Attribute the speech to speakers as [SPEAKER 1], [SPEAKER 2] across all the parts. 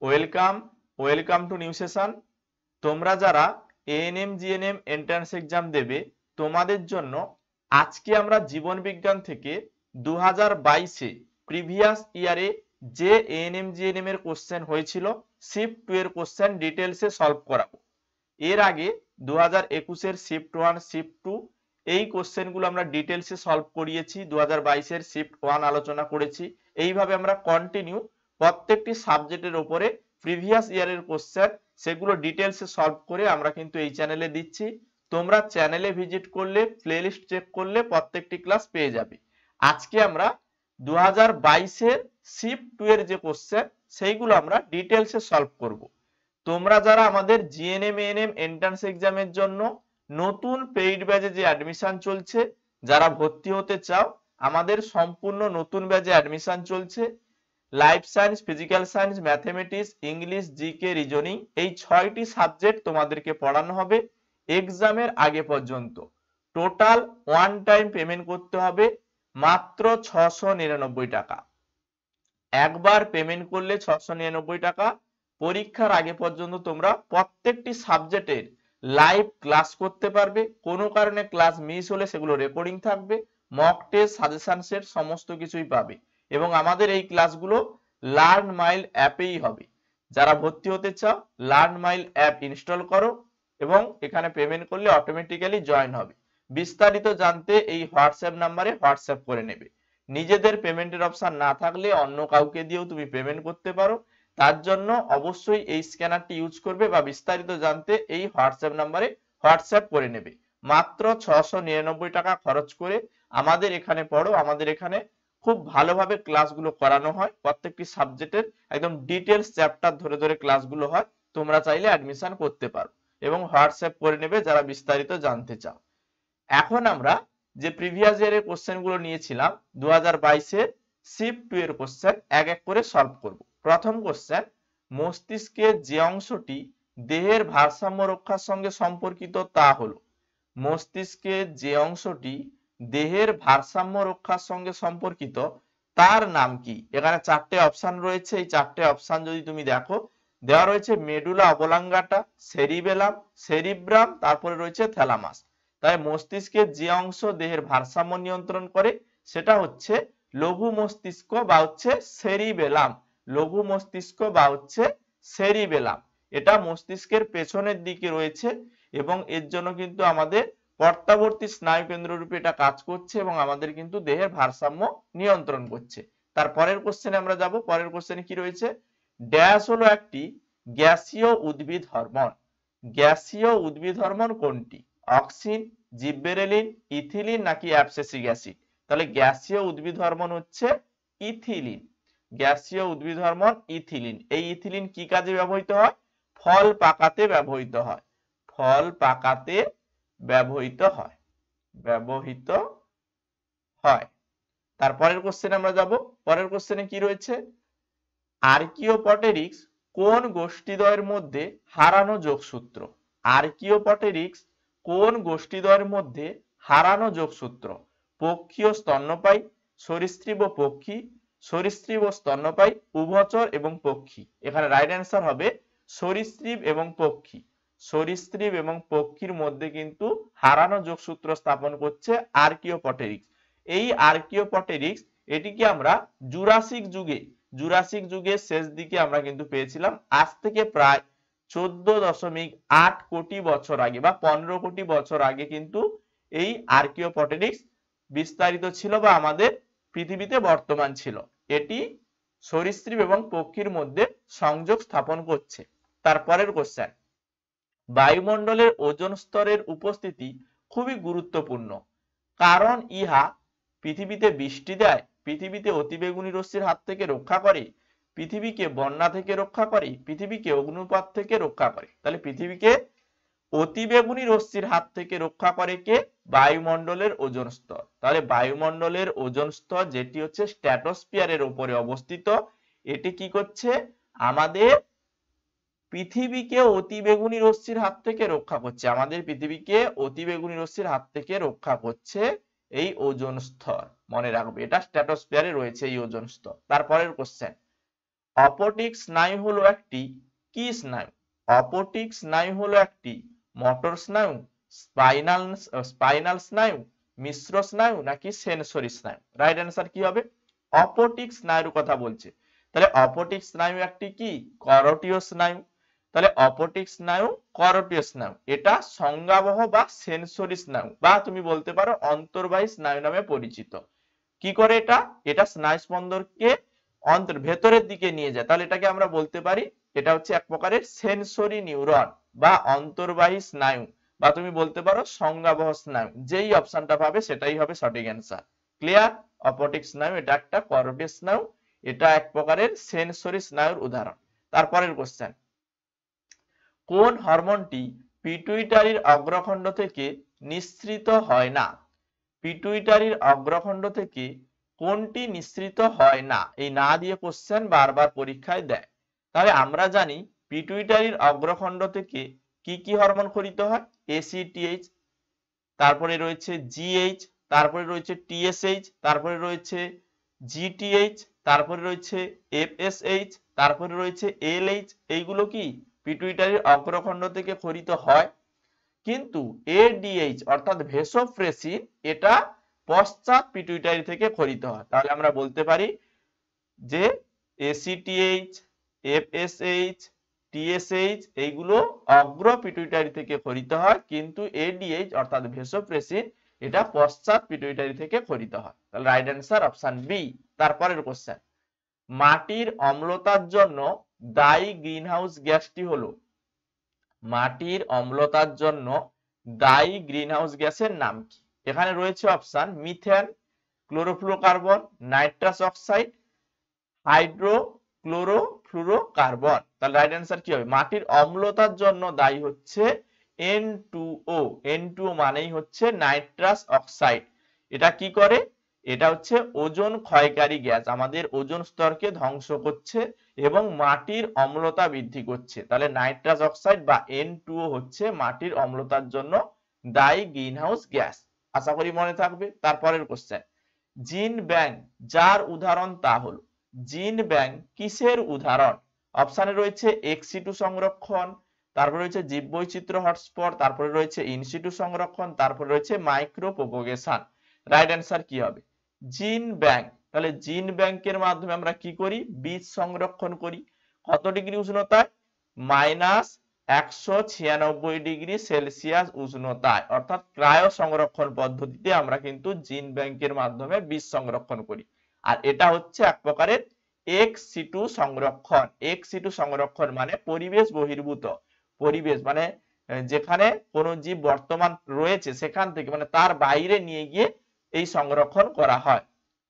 [SPEAKER 1] Welcome welcome to new session. তোমরা যারা ANM GNM entrance exam দেবে তোমাদের জন্য আজকে আমরা জীবন বিজ্ঞান থেকে 2022-এ প্রিভিয়াস ইয়ারে যে এএনএম জিএনএম এর কোশ্চেন হয়েছিল শিফট 2 এর কোশ্চেন ডিটেলসে সলভ করাবো। এর আগে 2021-এর শিফট 1 শিফট 2 এই কোশ্চেনগুলো আমরা ডিটেলসে সলভ করিয়েছি, 2022-এর শিফট 1 আলোচনা করেছি। এইভাবে আমরা কন্টিনিউ প্রত্যেকটি সাবজেক্টের উপরে প্রিভিয়াস ইয়ারের কোশ্চেন সেগুলো ডিটেলসে সলভ করে আমরা কিন্তু এই চ্যানেলে দিচ্ছি। তোমরা চ্যানেলে ভিজিট করলে প্লেলিস্ট চেক করলে প্রত্যেকটি ক্লাস পেয়ে যাবে। আজকে আমরা 2022-এর শিফট 2 এর যে কোশ্চেন সেইগুলো আমরা ডিটেলসে সলভ করব। তোমরা যারা আমাদের জিএনএম এএনএম এন্ট্রান্স এক্সামের জন্য নতুন পেইড ব্যাচে যে অ্যাডমিশন চলছে, যারা ভর্তি হতে চাও আমাদের সম্পূর্ণ নতুন ব্যাচে অ্যাডমিশন চলছে। Life science, physical science, mathematics, English, GK, reasoning এই 6টি সাবজেক্ট তোমাদেরকে পড়ানো হবে এক্সামের আগে পর্যন্ত। টোটাল ওয়ান টাইম পেমেন্ট করতে হবে মাত্র 699 টাকা। একবার পেমেন্ট করলে 699 টাকা। পরীক্ষার আগে পর্যন্ত তোমরা প্রত্যেকটি সাবজেক্টের লাইভ ক্লাস করতে পারবে। কোনো কারণে ক্লাস মিস হলে সেগুলো রেকর্ডিং থাকবে, মক টেস্ট, সাজেশন সেট সমস্ত কিছুই পাবে। এবং আমাদের এই ক্লাসগুলো লার্ন মাইল অ্যাপেই হবে। যারা ভর্তি হতে চাও লার্ন মাইল অ্যাপ ইনস্টল করো এবং এখানে পেমেন্ট করলে অটোমেটিক্যালি জয়েন হবে। বিস্তারিত জানতে এই হোয়াটসঅ্যাপ নাম্বারে হোয়াটসঅ্যাপ করে নেবে। নিজেদের পেমেন্টের অপশন না থাকলে অন্য কাউকে দিয়েও তুমি পেমেন্ট করতে পারো। তার জন্য অবশ্যই এই স্ক্যানারটি ইউজ করবে বা বিস্তারিত জানতে এই হোয়াটসঅ্যাপ নাম্বারে হোয়াটসঅ্যাপ করে নেবে। মাত্র 699 টাকা খরচ করে আমাদের এখানে পড়ো। আমাদের এখানে খুব ভালোভাবে ক্লাসগুলো করানো হয়, প্রত্যেকটি সাবজেক্টের একদম ডিটেলস চ্যাপ্টার ধরে ধরে ক্লাসগুলো হয়। তোমরা চাইলে অ্যাডমিশন করতে পারো এবং হোয়াটসঅ্যাপ করে নেবে যারা বিস্তারিত জানতে চাও। এখন আমরা যে প্রিভিয়াস ইয়ারের কোশ্চেনগুলো নিয়েছিলাম 2022-এর শিফট 2 এর কোশ্চেন এক এক করে সলভ করব। প্রথম কোশ্চেন, মস্তিষ্কের যে অংশটি দেহের ভারসাম্য রক্ষার সঙ্গে সম্পর্কিত তা হলো। মস্তিষ্কের যে অংশটি দেহের ভারসাম্য রক্ষার সঙ্গে সম্পর্কিত তার নাম কি? এখানে 4টে অপশন রয়েছে। এই 4টে অপশন যদি তুমি দেখো, দেওয়া রয়েছে মেডুলা অবলাঙ্গাটা, সেরিবেলাম, সেরিব্রাম, তারপরে রয়েছে থ্যালামাস। তাই মস্তিষ্কের যে অংশ দেহের ভারসাম্য নিয়ন্ত্রণ করে সেটা হচ্ছে লঘু মস্তিষ্ক বা হচ্ছে সেরিবেলাম। লঘু মস্তিষ্ক বা হচ্ছে সেরিবেলাম। এটা মস্তিষ্কের পেছনের দিকে রয়েছে এবং এর জন্য কিন্তু আমাদের পর্তাবর্তী স্নায়ুকেন্দ্র রূপে এটা কাজ করছে এবং আমাদের কিন্তু দেহের ভারসাম্য নিয়ন্ত্রণ করছে। তার পরের কোশ্চেনে আমরা যাব। পরের কোশ্চেনে কি রয়েছে? ড্যাশ হলো একটি গ্যাসীয় উদ্ভিদ হরমোন। গ্যাসীয় উদ্ভিদ হরমোন কোনটি? অক্সিন, জিববেরেলিন, ইথিলিন নাকি অ্যাবসিসিক অ্যাসিড? তাহলে গ্যাসীয় উদ্ভিদ হরমোন হচ্ছে ইথিলিন। গ্যাসীয় উদ্ভিদ হরমোন ইথিলিন। এই ইথিলিন কি কাজে ব্যবহৃত হয়? ফল পাকাতে ব্যবহৃত হয়। ফল পাকাতে ব্যবহৃত হয়। ব্যবহৃত হয়। তারপরের কোশ্চেনে আমরা যাব। পরের কোশ্চেনে কি রয়েছে? আর্কিওপটেরিক্স কোন গোষ্ঠীদ্বয়ের মধ্যে হারানো যোগসূত্র? আর্কিওপটেরিক্স কোন গোষ্ঠীদ্বয়ের মধ্যে হারানো যোগসূত্র? পক্ষী ও স্তন্যপায়ী, সরীসৃপ ও পক্ষী, সরীসৃপ ও স্তন্যপায়ী, উভচর এবং পক্ষী। এখানে রাইট অ্যান্সার হবে সরীসৃপ এবং পক্ষী। সরীসৃপ এবং পক্ষীর মধ্যে কিন্তু হারানো যোগসূত্র স্থাপন করছে আর্কিওপটেরিক্স। এই আর্কিওপটেরিক্স এটিকে আমরা জুরাসিক যুগের শেষ দিকে আমরা কিন্তু পেয়েছিলাম। আজ থেকে প্রায় 14.8 কোটি বছর আগে বা 15 কোটি বছর আগে কিন্তু এই আর্কিওপটেরিক্স বিস্তারিত ছিল বা আমাদের পৃথিবীতে বর্তমান ছিল। এটি সরীসৃপ এবং পক্ষীর মধ্যে সংযোগ স্থাপন করছে। তারপরের কোশ্চেন, বায়ুমণ্ডলের ওজোন স্তরের উপস্থিতি খুবই গুরুত্বপূর্ণ কারণ ইহা পৃথিবীতে বৃষ্টি দেয়, পৃথিবীতে অতিবেগুনি রশ্মির হাত থেকে রক্ষা করে, পৃথিবীকে বন্যা থেকে রক্ষা করে, পৃথিবীকে অগ্নুৎপাত থেকে রক্ষা করে। তাহলে পৃথিবীকে অতিবেগুনি রশ্মির হাত থেকে রক্ষা করে কে? বায়ুমণ্ডলের ওজোন স্তর। তাহলে বায়ুমণ্ডলের ওজোন স্তর যেটি হচ্ছে স্ট্র্যাটোস্ফিয়ারের উপরে অবস্থিত, এটি কি করছে? আমাদের পৃথিবীকে অতিবেগুনি রশ্মির হাত থেকে রক্ষা করছে। আমাদের পৃথিবীকে অতিবেগুনি রশ্মির হাত থেকে রক্ষা করছে এই ওজোন স্তর। মনে রাখবে এটা স্ট্র্যাটোস্ফিয়ারে রয়েছে এই ওজোন স্তর। তারপরের কোশ্চেন, অপটিক স্নায়ু হলো একটি কি স্নায়ু? অপটিক স্নায়ু হলো একটি মোটর স্নায়ু, স্পাইনাল স্পাইনাল স্নায়ু, মিশ্র স্নায়ু নাকি সেন্সরি স্নায়ু? রাইট অ্যান্সার কি হবে? অপটিক স্নায়ুর কথা বলছে। তাহলে অপটিক স্নায়ু একটি কি করোটীয় স্নায়ু। তাহলে অপটিক স্নায়ু করোটীয় স্নায়ু, এটা সংজ্ঞাবহ বা সেন্সরি স্নায়ু, বা তুমি বলতে পারো অন্তর্বাহী স্নায়ু নামে পরিচিত। কি করে এটা? এটা স্নায়ুস্পন্দনকে ভেতরের দিকে নিয়ে যায়। তাহলে এটাকে আমরা বলতে পারি এটা হচ্ছে এক প্রকারের সেন্সরি নিউরন বা অন্তর্বাহী স্নায়ু, বা তুমি বলতে পারো সংজ্ঞাবহ স্নায়ু। যেই অপশনটা পাবে সেটাই হবে সঠিক অ্যান্সার। ক্লিয়ার? অপটিক স্নায়ু এটা একটা করোটিড স্নায়ু, এটা এক প্রকারের সেন্সরি স্নায়ুর উদাহরণ। তারপরের কোশ্চেন, কোন হরমোনটি পিটুইটারির অগ্রখণ্ড থেকে নিঃসৃত হয় না? পিটুইটারির অগ্রখণ্ড থেকে কোনটি নিঃসৃত হয় না? এই না দিয়ে কোশ্চেন বারবার পরীক্ষায় দেয়। তাহলে আমরা জানি পিটুইটারির অগ্রখণ্ড থেকে কি কি হরমোন খরিত হয়? এসিটিএইচ, তারপরে রয়েছে জিএইচ, তারপরে রয়েছে টিএসএইচ, তারপরে রয়েছে জিটিএইচ, তারপরে রয়েছে এফএসএইচ, তারপরে রয়েছে এলএইচ। এইগুলো কি পিটুইটারির অগ্রখণ্ড থেকে খরিত হয়। কিন্তু এডিএইচ অর্থাৎ ভেসোপ্রেসিন এটা পশ্চাৎ পিটুইটারি থেকে খরিত হয়। তাহলে আমরা বলতে পারি যে এসিটিএইচ, এফএসএইচ, টিএসএইচ এইগুলো অগ্র পিটুইটারি থেকে খরিত হয়, কিন্তু এডিএইচ অর্থাৎ ভেসোপ্রেসিন এটা পশ্চাৎ পিটুইটারি থেকে খরিত হয়। তাহলে রাইট অ্যান্সার অপশন বি। তারপরের কোশ্চেন, মাটির অম্লতার জন্য দায়ী গ্রিনহাউস গ্যাসটি হলো? মাটির অম্লতার জন্য দায়ী গ্রিনহাউস গ্যাসের নাম কি? এখানে রয়েছে option methane, chlorofluorocarbon, nitrous oxide, hydrochlorofluorocarbon. তাহলে রাইট অ্যান্সার কি হবে? মাটির অম্লতার জন্য দায়ী হচ্ছে N2O। N2O মানেই হচ্ছে নাইট্রাস অক্সাইড। এটা কি করে? এটা হচ্ছে ওজোন ক্ষয়কারী গ্যাস, আমাদের ওজোন স্তরকে ধ্বংস করছে এবং মাটির অম্লতা বৃদ্ধি করছে। তাহলে নাইট্রাস অক্সাইড বা N2O হচ্ছে মাটির অম্লতার জন্য দায়ী গ্রিনহাউস গ্যাস। আশা করি মনে থাকবে। তারপরের কোশ্চেন, জিন ব্যাংক যার উদাহরণ তা হলো? জিন ব্যাংক কিসের উদাহরণ? অপশনে রয়েছে এক্সিটু সংরক্ষণ, তারপরে রয়েছে জীববৈচিত্র্য হটস্পট, তারপরে রয়েছে ইনসিটু সংরক্ষণ, তারপরে রয়েছে মাইক্রো প্রোপোগেশন। রাইট অ্যান্সার কি হবে? জিন ব্যাংক। তাহলে জিন ব্যাংকের মাধ্যমে আমরা কি করি? বীজ সংরক্ষণ করি। কত ডিগ্রি উষ্ণতায়? -196°C উষ্ণতায়, অর্থাৎ ক্রায়ো সংরক্ষণ পদ্ধতিতে আমরা কিন্তু জিন ব্যাংকের মাধ্যমে বীজ সংরক্ষণ করি। আর এটা হচ্ছে এক প্রকারের এক্স সিটু সংরক্ষণ। এক্স সিটু সংরক্ষণ মানে পরিবেশ বহির্ভূত, পরিবেশ মানে যেখানে কোন জীব বর্তমান রয়েছে সেখান থেকে মানে তার বাইরে নিয়ে গিয়ে এই সংরক্ষণ করা হয়।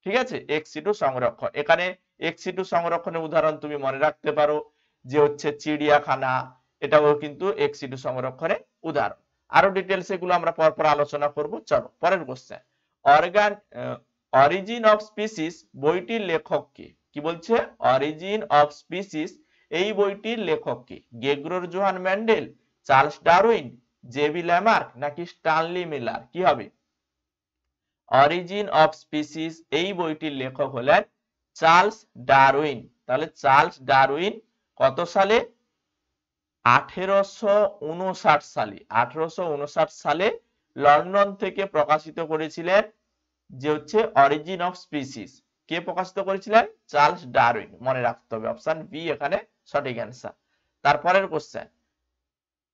[SPEAKER 1] ঠিক আছে? এক্স সিটু সংরক্ষণ। এখানে এক্স সিটু সংরক্ষণের উদাহরণ তুমি মনে রাখতে পারো যে হচ্ছে চিড়িয়াখানা, এটাও কিন্তু এক্স সিটু সংরক্ষণের উদাহরণ। আরো ডিটেলস এগুলো আমরা পরপর আলোচনা করব। চলো পরের question, organ origin of species বইটির লেখক কে? কি বলছে? অরিজিন অফ স্পিসিস এই বইটির লেখক কে? Gregor Johann Mendel, Charles Darwin, JB Lamarck নাকি স্টানলি মিলার? কি হবে? অরিজিন অফ স্পিসিস এই বইটির লেখক হলেন চার্লস ডারউইন। তাহলে চার্লস ডারউইন কত সালে? 1859 সালে। 1859 সালে লন্ডন থেকে প্রকাশিত করেছিলেন যে হচ্ছে অরিজিন অফ স্পিসিস। কে প্রকাশিত করেছিলেন? Charles Darwin. মনে রাখতে হবে অপশন বি এখানে সঠিক অ্যান্সার। তারপরের কোশ্চেন,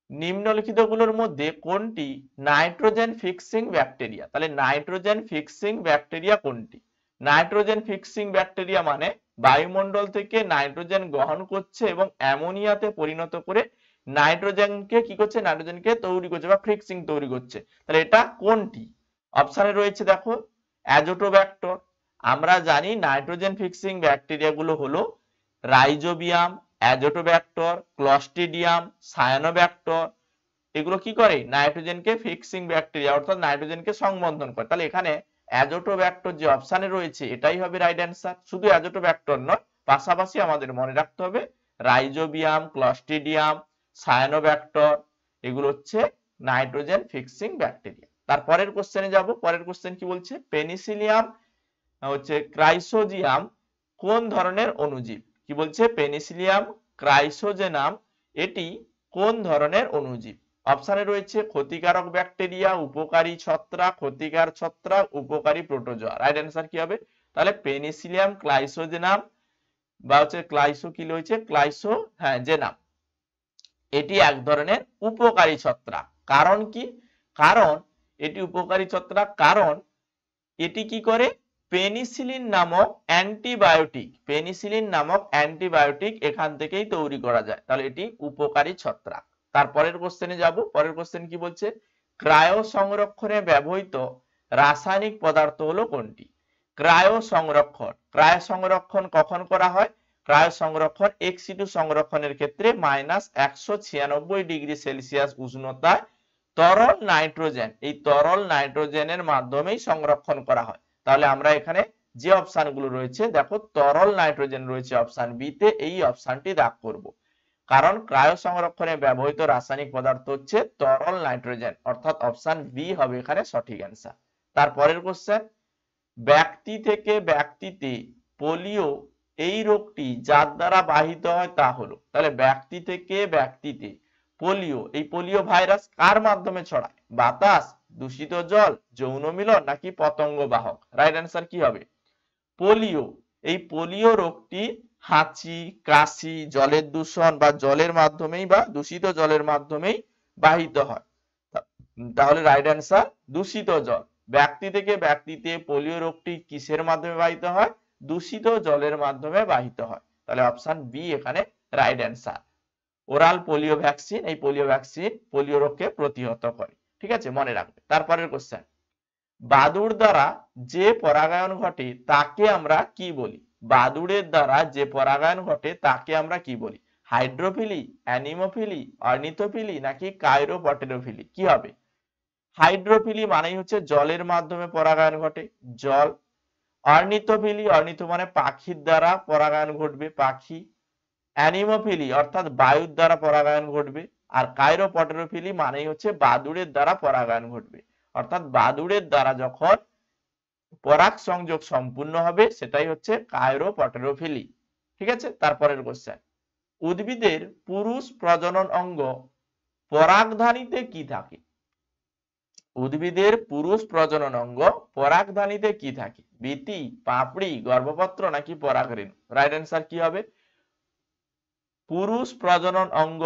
[SPEAKER 1] নিম্নলিখিত গুলোর মধ্যে কোনটি নাইট্রোজেন ফিক্সিং ব্যাকটেরিয়া? তাহলে নাইট্রোজেন ফিক্সিং ব্যাকটেরিয়া কোনটি? নাইট্রোজেন ফিক্সিং ব্যাকটেরিয়া মানে বায়ুমণ্ডল থেকে নাইট্রোজেন গ্রহণ করছে এবং অ্যামোনিয়াতে পরিণত করে নাইট্রোজেনকে কি করছে? নাইট্রোজেনকে তৈরি করছে বা ফিক্সিং তৈরি করছে। তাহলে এটা কোনটি? অপশনে রয়েছে দেখো, অ্যাজোটোব্যাক্টর। আমরা জানি নাইট্রোজেন ফিক্সিং ব্যাকটেরিয়া গুলো হলো রাইজোবিয়াম, অ্যাজোটোব্যাক্টর, ক্লস্ট্রিডিয়াম, সায়ানোব্যাক্টর। এগুলো কি করে? নাইট্রোজেনকে ফিক্সিং ব্যাকটেরিয়া অর্থাৎ নাইট্রোজেনকে সংবন্ধন করে। তাহলে এখানে অ্যাজোটোব্যাক্টর যে অপশনে রয়েছে এটাই হবে রাইট অ্যান্সার। শুধু অ্যাজোটোব্যাক্টর নয়, পাশাপাশি আমাদের মনে রাখতে হবে রাইজোবিয়াম, ক্লস্ট্রিডিয়াম, সায়ানোব্যাক্টর এগুলো হচ্ছে নাইট্রোজেন ফিক্সিং ব্যাকটেরিয়া। তারপরের কোশ্চেনে যাব। পরের কোশ্চেন কি বলছে? পেনিসিলিয়াম হচ্ছে ক্রাইসোজিয়াম কোন ধরনের অণুজীব? কি বলছে, পেনিসিলিয়াম ক্রাইসোজেনাম এটি কোন ধরনের অণুজীব? অপশানে রয়েছে ক্ষতিকারক ব্যাকটেরিয়া, উপকারী ছত্রাক, ক্ষতিকার ছত্রাক, উপকারী প্রোটোজোয়া। রাইট অ্যান্সার কি হবে? তাহলে পেনিসিলিয়াম ক্লাইসোজেনাম বা হচ্ছে ক্লাইসো কি রয়েছে, ক্লাইসো, হ্যাঁ জেনাম, এটি এক ধরনের উপকারী ছত্রাক। কারণ কি? কারণ এটি উপকারী ছত্রাক কারণ এটি কি করে, পেনিসিলিন নামক অ্যান্টিবায়োটিক এখান থেকেই তৈরি করা যায়। তাহলে এটি উপকারী ছত্রাক। তারপরের কোশ্চেনে যাব। পরের কোশ্চেন কি বলছে, ক্রায়ো সংরক্ষণে ব্যবহৃত রাসায়নিক পদার্থ হলো কোনটি? ক্রায়ো সংরক্ষণ কখন করা হয়? ক্রায়ো সংরক্ষণ ex-situ সংরক্ষণের ক্ষেত্রে -196°C উষ্ণতায় তরল নাইট্রোজেন, এই তরল নাইট্রোজেনের মাধ্যমেই সংরক্ষণ করা হয়। তাহলে আমরা এখানে যে অপশনগুলো রয়েছে দেখো, তরল নাইট্রোজেন রয়েছে অপশন বি তে, এই অপশনটি দাগ করব। কারণ ক্রায়ো সংরক্ষণে ব্যবহৃত রাসায়নিক পদার্থ হচ্ছে তরল নাইট্রোজেন, অর্থাৎ অপশন বি হবে এখানে সঠিক অ্যান্সার। তারপরের কোশ্চেন, ব্যক্তি থেকে ব্যক্তিতে পোলিও এই রোগটি যার দ্বারা বাহিত হয় তা হলো। তাহলে ব্যক্তি থেকে ব্যক্তিতে পোলিও, এই পোলিও ভাইরাস কার মাধ্যমে ছড়ায়? বাতাস, দূষিত জল, যৌন মিলন নাকি পতঙ্গ বাহক? রাইট অ্যান্সার কি হবে? পোলিও। এই পোলিও রোগটি হাঁচি, কাশি, জলের দূষণ বা জলের মাধ্যমেই বা দূষিত জলের মাধ্যমেই বাহিত হয়। তাহলে রাইট অ্যান্সার দূষিত জল। ব্যক্তি থেকে ব্যক্তিতে পোলিও রোগটি কিসের মাধ্যমে বাহিত হয়? দূষিত জলের মাধ্যমে বাহিত হয়। তাহলে অপশন বি এখানে right answer. Oral polio vaccine, এই পোলিও ভ্যাকসিন পোলিও রোগকে প্রতিহত করে। ঠিক আছে, মনে রাখবে। তারপরের কোশ্চেন, বাদুড় দ্বারা যে পরাগায়ন ঘটে তাকে আমরা কি বলি? বাদুড়ের দ্বারা যে পরাগায়ন ঘটে তাকে আমরা কি বলি? হাইড্রোফিলি, অ্যানিমোফিলি, অর্নিথোফিলি নাকি কাইরোপটেরোফিলি? কি হবে? হাইড্রোফিলি মানেই হচ্ছে জলের মাধ্যমে পরাগায়ন ঘটে, জল। অর্নিথোফিলি, অর্নিথো মানে পাখির দ্বারা পরাগায়ন ঘটবে, পাখি। অ্যানিমোফিলি অর্থাৎ বায়ুর দ্বারা পরাগায়ন ঘটবে। আর কাইরোপটেরোফিলি মানেই হচ্ছে বাদুড়ের দ্বারা পরাগায়ন ঘটবে, অর্থাৎ বাদুড়ের দ্বারা যখন পরাগ সংযোগ সম্পূর্ণ হবে সেটাই হচ্ছে কাইরোপটেরোফিলি। ঠিক আছে, তারপরের কোশ্চেন, উদ্ভিদের পুরুষ প্রজনন অঙ্গ পরাগধানীতে কি থাকে? উদ্ভিদের পুরুষ প্রজনন অঙ্গ পরাগধানীতে কি থাকে? বীতি, পাপড়ি, গর্ভপত্র নাকি পরাগরেণু? রাইট অ্যান্সার কি হবে? পুরুষ প্রজনন অঙ্গ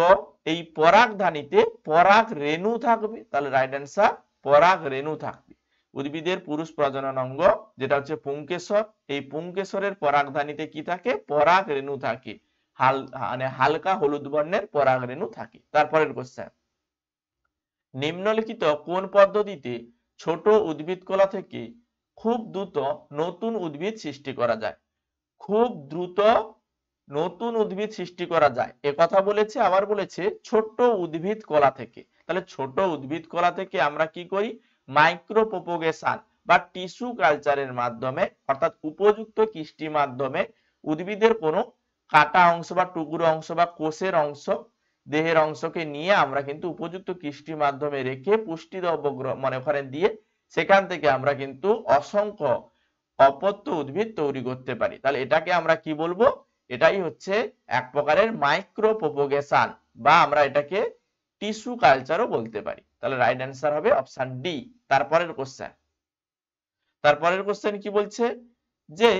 [SPEAKER 1] এই পরাগধানীতে পরাগরেণু থাকবে। তাহলে রাইট অ্যান্সার পরাগরেণু থাকবে। উদ্ভিদের পুরুষ প্রজনন অঙ্গ যেটা হচ্ছে পুংকেশর, এই পুংকেশরের পরাগধানীতে কি থাকে? পরাগরেণু থাকে, মানে হালকা হলুদ বর্ণের পরাগরেণু থাকে। তারপরের কোশ্চেন, নিম্নলিখিত কোন পদ্ধতিতে ছোট উদ্ভিদকলা থেকে খুব দ্রুত নতুন উদ্ভিদ সৃষ্টি করা যায়? খুব দ্রুত নতুন উদ্ভিদ সৃষ্টি করা যায় এ কথা বলেছে, আবার বলেছে ছোট উদ্ভিদ কলা থেকে। তাহলে ছোট উদ্ভিদ কলা থেকে আমরা কি করি? মাইক্রো প্রোপোগেশন বা টিস্যু কালচারের মাধ্যমে, অর্থাৎ উপযুক্ত কিস্টি মাধ্যমে উদ্ভিদের কোনো কাটা অংশ বা টুকরো অংশ বা কোষের অংশ, দেহের অংশকে নিয়ে আমরা কিন্তু উপযুক্ত কিস্টির মাধ্যমে রেখে পুষ্টি দ্রব্য মানে ওখানে দিয়ে সেখান থেকে আমরা কিন্তু অসংখ্য অপত্য উদ্ভিদ তৈরি করতে পারি। তাহলে এটাকে আমরা কি বলবো? এটাই হচ্ছে এক প্রকারের মাইক্রো প্রোপোগেশন বা আমরা এটাকে টিস্যু কালচারও বলতে পারি। তাহলে রাইট অ্যান্সার হবে অপশন ডি। তারপরের কোশ্চেন কি বলছে যে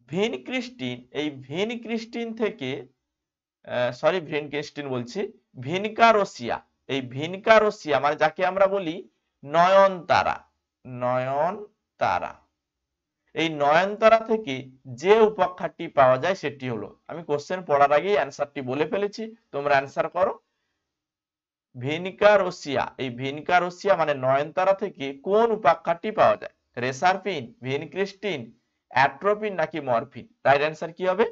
[SPEAKER 1] ভিনক্রিস্টিন, এই ভিনক্রিস্টিন থেকে ভিনকারোসিয়া, এই ভিনকারোসিয়া মানে যাকে আমরা বলি নয়নতারা, এই নয়নতারা থেকে যে উপাখ্যানটি পাওয়া যায় সেটি হলো, আমি কোশ্চেন পড়ার আগেই অ্যান্সারটি বলে ফেলেছি, তোমরা অ্যান্সার করো। ভিনকারোসিয়া, এই ভিনকারোসিয়া মানে নয়নতারা থেকে কোন উপাখ্যানটি পাওয়া যায়? রেসারপিন, ভিনক্রিস্টিন, অ্যাট্রোপিন নাকি মরফিন? রাইট অ্যান্সার কি হবে?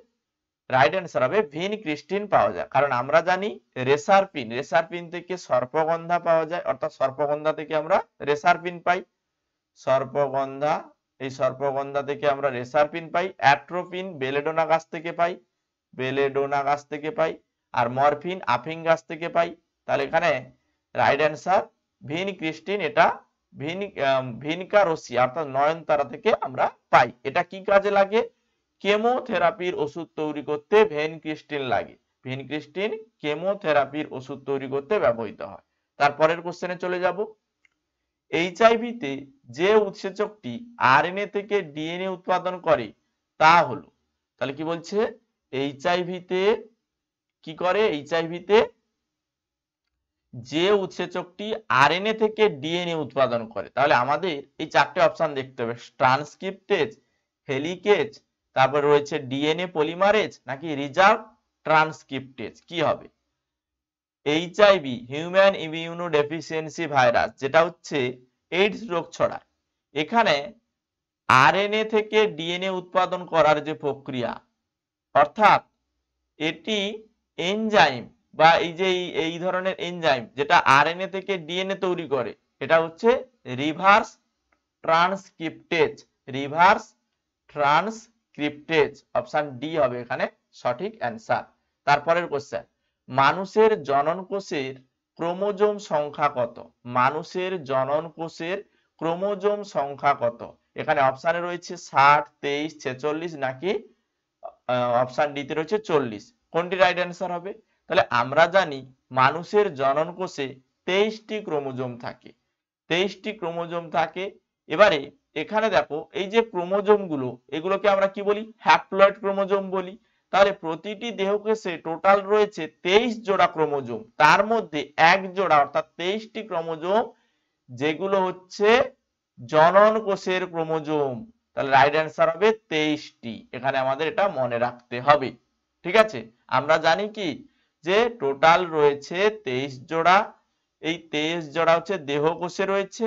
[SPEAKER 1] রাইট অ্যান্সার হবে ভিনক্রিস্টিন পাওয়া যায়। কারণ আমরা জানি রেসারপিন থেকে সর্পগন্ধা পাওয়া যায়, অর্থাৎ সর্পগন্ধা থেকে আমরা রেসারপিন পাই, সর্পগন্ধা, এই সর্পগন্ধা থেকে আমরা রেসারপিন পাই। অ্যাট্রোপিন বেলেডোনা গাছ থেকে পাই, আর মরফিন আফিং গাছ থেকে পাই। তাহলে এখানে রাইট অ্যান্সার ভিনক্রিস্টিন, এটা ভিনকারোসিয়া অর্থাৎ নয়নতারা থেকে আমরা পাই। এটা কি কাজে লাগে? কেমোথেরাপির ওষুধ তৈরি করতে ভেনক্রিস্টিন লাগে। ভেনক্রিস্টিন কেমোথেরাপির ওষুধ তৈরি করতে ব্যবহৃত হয়। তারপরের কোশ্চেনে চলে যাব। এইচআইভি তে যে উৎসেচকটি আরএনএ থেকে ডিএনএ উৎপাদন করে তা হলো, তাহলে কি বলছে, এইচআইভি তে কি করে, এইচআইভি তে যে উৎসেচকটি আরএনএ থেকে ডিএনএ উৎপাদন করে, তাহলে আমাদের এই চারটে অপশন দেখতে হবে, ট্রান্সক্রিপ্টেজ, হেলিকেজ, তারপর রয়েছে ডিএনএ পলিমারেজ নাকি রিজার্ভ ট্রান্সক্রিপ্টেজ। কি হবে? HIV human immuno deficiency virus, যেটা হচ্ছে এইডস রোগ ছড়ায়, এখানে আরএনএ থেকে ডিএনএ উৎপাদন করার যে প্রক্রিয়া, অর্থাৎ এটি এনজাইম বা এই ধরনের এনজাইম যেটা আরএনএ থেকে ডিএনএ তৈরি করে, এটা হচ্ছে reverse transcriptase. Reverse transcriptase, option D হবে এখানে সঠিক অ্যান্সার। তারপরের কোশ্চেন, মানুষের জনন কোষের ক্রোমোজোম সংখ্যা কত? মানুষের জনন কোষের ক্রোমোজোম সংখ্যা কত? এখানে অপশনে রয়েছে 60, 23, 46 নাকি অপশন ডি তে রয়েছে 40। কোনটি রাইট অ্যান্সার হবে? তাহলে আমরা জানি মানুষের জনন কোষে 23টি ক্রোমোজোম থাকে, 23টি ক্রোমোজোম থাকে। এবারে এখানে দেখো এই যে ক্রোমোজোম গুলো, এগুলোকে আমরা কি বলি? হ্যাপ্লয়েড ক্রোমোজোম বলি। তাহলে প্রতিটি দেহকোষে টোটাল রয়েছে 23 জোড়া ক্রোমোজোম, তার মধ্যে এক জোড়া অর্থাৎ 23টি ক্রোমোজোম যেগুলো হচ্ছে জনন কোষের ক্রোমোজোম। তাহলে রাইট অ্যান্সার হবে 23টি। এখানে আমাদের এটা মনে রাখতে হবে। ঠিক আছে, আমরা জানি কি যে টোটাল রয়েছে 23 জোড়া, এই 23 জোড়া হচ্ছে দেহকোষে রয়েছে,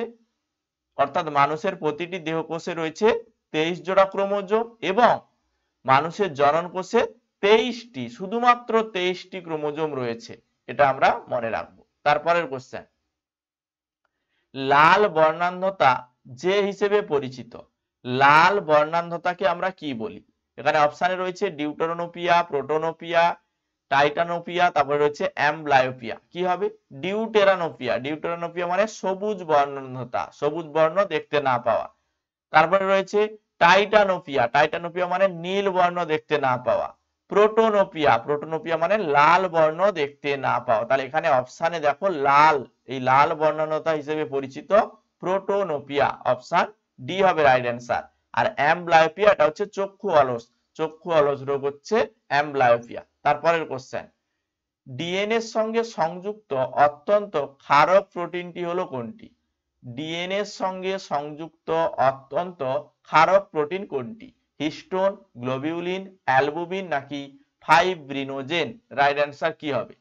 [SPEAKER 1] অর্থাৎ মানুষের প্রতিটি দেহকোষে রয়েছে 23 জোড়া ক্রোমোজোম এবং মানুষের জনন কোষে 23টি, শুধুমাত্র 23টি ক্রোমোজোম রয়েছে, এটা আমরা মনে রাখবো। তারপরের কোশ্চেন, লাল বর্ণান্ধতা যে হিসেবে পরিচিত, লাল বর্ণান্ধতাকে আমরা কি বলি? এখানে অপশনে রয়েছে ডিউটেরোনোপিয়া, প্রোটোনোপিয়া, টাইটানোপিয়া, তারপরে রয়েছে অ্যাম্বলায়োপিয়া। কি হবে? ডিউটেরানোপিয়া। ডিউটেরানোপিয়া মানে সবুজ বর্ণান্ধতা, সবুজ বর্ণ দেখতে না পাওয়া। তারপরে রয়েছে টাইটানোপিয়া, টাইটানোপিয়া মানে নীল বর্ণ দেখতে না পাওয়া। প্রোটোনোপিয়া, প্রোটোনোপিয়া মানে লাল বর্ণ দেখতে না পাওয়া। তাহলে এখানে অপশনে দেখো লাল, এই লাল বর্ণান্ধতা হিসেবে পরিচিত প্রোটোনোপিয়া, অপশন ডি হবে রাইট অ্যান্সার। আর অ্যাম্বলায়োপিয়া এটা হচ্ছে চক্ষু অলস, চক্ষু অলস রোগ হচ্ছে অ্যাম্বলায়োপিয়া। তারপরের কোশ্চেন, ডিএনএ এর সঙ্গে সংযুক্ত অত্যন্ত ক্ষারক প্রোটিনটি হলো কোনটি? ডিএনএ এর সঙ্গে সংযুক্ত অত্যন্ত ক্ষারক প্রোটিন কোনটি? হিস্টোন, গ্লোবিউলিন, অ্যালবুমিন নাকি ফাইব্রিনোজেন? রাইট অ্যান্সার কি হবে?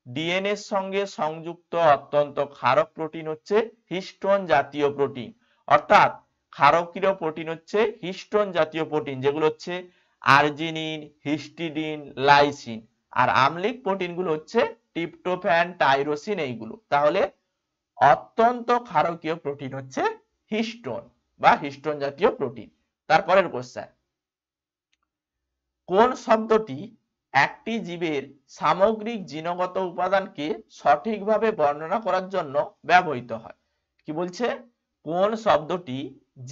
[SPEAKER 1] ডিএনএ এর সঙ্গে সংযুক্ত অত্যন্ত ক্ষারক প্রোটিন হচ্ছে হিস্টোন জাতীয় প্রোটিন, অর্থাৎ ক্ষারকীয় প্রোটিন হচ্ছে হিস্টোন জাতীয় প্রোটিন, যেগুলো হচ্ছে আর্জিনিন, হিস্টিডিন, লাইসিন। আর আম্লিক প্রোটিন গুলো হচ্ছে ট্রিপ্টোফ্যান, টাইরোসিন, এইগুলো। তাহলে অত্যন্ত ক্ষারকীয় প্রোটিন হচ্ছে হিস্টোন বা হিস্টোন জাতীয় প্রোটিন। তারপরের কোশ্চেন, কোন শব্দটি একটি জীবের সামগ্রিক জিনগত উপাদানকে সঠিকভাবে বর্ণনা করার জন্য ব্যবহৃত হয়? কি বলছে? কোন শব্দটি